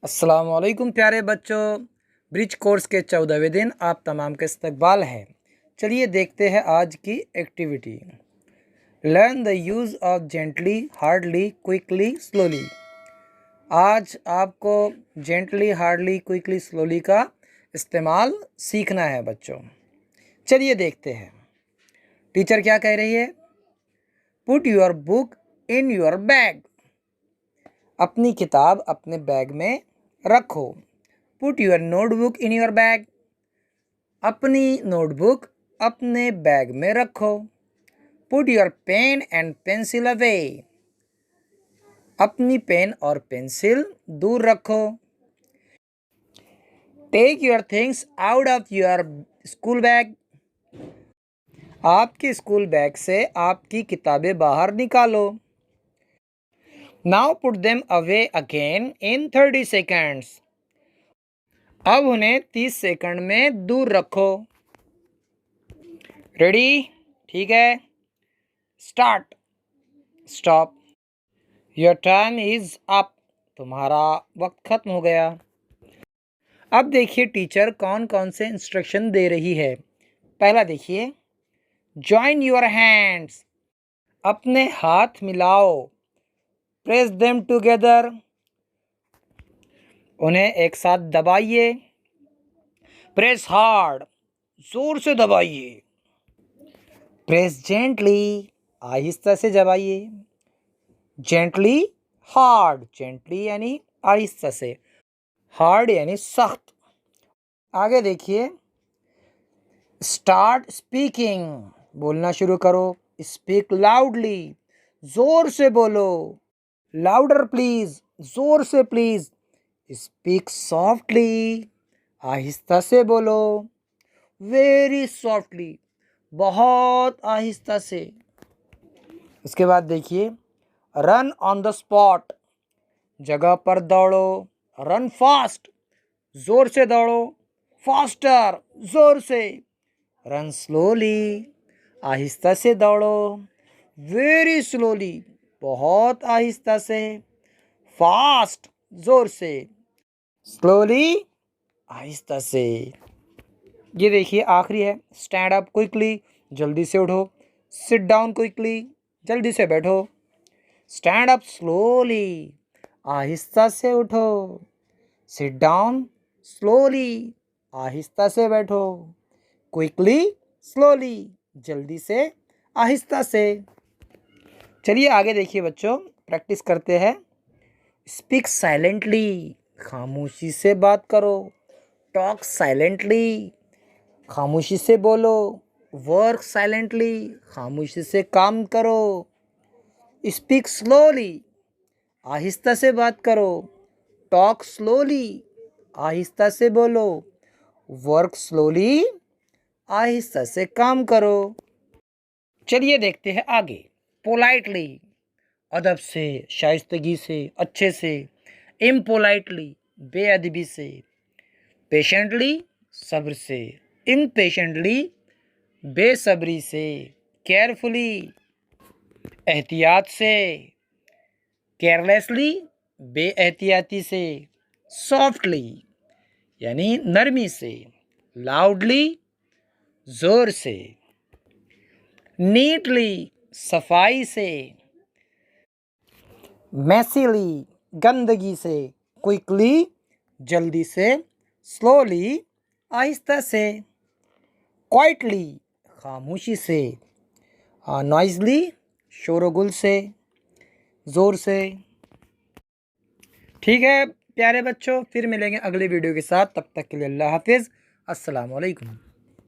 अस्सलामुअलैकुम प्यारे बच्चों। ब्रिज कोर्स के 14वें दिन आप तमाम का इस्तकबाल है। चलिए देखते हैं आज की activity. Learn the use of gently, hardly, quickly, slowly. आज आपको जेंटली, हार्डली, क्विकली, स्लोली का इस्तेमाल सीखना है बच्चों। चलिए देखते हैं टीचर क्या कह रही है। Put your book in your bag. अपनी किताब अपने बैग में रखो। Put your notebook in your bag. अपनी नोटबुक अपने बैग में रखो। Put your pen and pencil away. अपनी पेन और पेंसिल दूर रखो। Take your things out of your school bag. आपके स्कूल बैग से आपकी किताबें बाहर निकालो। Now put them away again in 30 seconds. अब उन्हें 30 सेकंड में दूर रखो। रेडी? ठीक है, start. Stop. Your time is up. तुम्हारा वक्त खत्म हो गया। अब देखिए टीचर कौन कौन से इंस्ट्रक्शन दे रही है। पहला देखिए, जॉइन योर हैंड्स। अपने हाथ मिलाओ। Press them together. उन्हें एक साथ दबाइए। Press hard. जोर से दबाइए। Press gently. आहिस्ता से दबाइए। Gently, hard. जेंटली यानी आहिस्ता से, हार्ड यानी सख्त। आगे देखिए, स्टार्ट स्पीकिंग। बोलना शुरू करो। Speak loudly. जोर से बोलो। Louder please. जोर से प्लीज। Speak softly. आहिस्ता से बोलो। Very softly. बहुत आहिस्ता से। उसके बाद देखिए, रन ऑन द स्पॉट। जगह पर दौड़ो। Run fast. जोर से दौड़ो। फास्टर। जोर से। Run slowly. आहिस्ता से दौड़ो। Very slowly. बहुत आहिस्ता से। फास्ट। जोर से। स्लोली। आहिस्ता से। ये देखिए आखिरी है, स्टैंड अप क्विकली। जल्दी से उठो। Sit down quickly. जल्दी से बैठो। Stand up slowly. आहिस्ता से उठो। Sit down slowly. आहिस्ता से बैठो। Quickly, slowly. जल्दी से, आहिस्ता से। चलिए आगे देखिए बच्चों, प्रैक्टिस करते हैं। Speak silently. खामोशी से बात करो। Talk silently. खामोशी से बोलो। Work silently. खामोशी से काम करो। Speak slowly. आहिस्ता से बात करो। Talk slowly. आहिस्ता से बोलो। Work slowly. आहिस्ता से काम करो। चलिए देखते हैं आगे। पोलाइटली, अदब से, शाइस्तगी से, अच्छे से। इम्पोलाइटली, बेअदबी से। पेशेंटली, सब्र से। इम्पेशेंटली, बेसब्री से। केयरफुली, एहतियात से। केयरलेसली, बेएहतियाती से। सॉफ्टली यानी नरमी से। लाउडली, जोर से। नीटली, सफाई से। मैसीली, गंदगी से। क्विकली, जल्दी से। स्लोली, आहिस्ता से। क्वाइटली, खामोशी से। नॉइजली, शोरगुल से, ज़ोर से। ठीक है प्यारे बच्चों, फिर मिलेंगे अगले वीडियो के साथ। तब तक के लिए अल्लाह हाफिज़। अस्सलाम वालेकुम।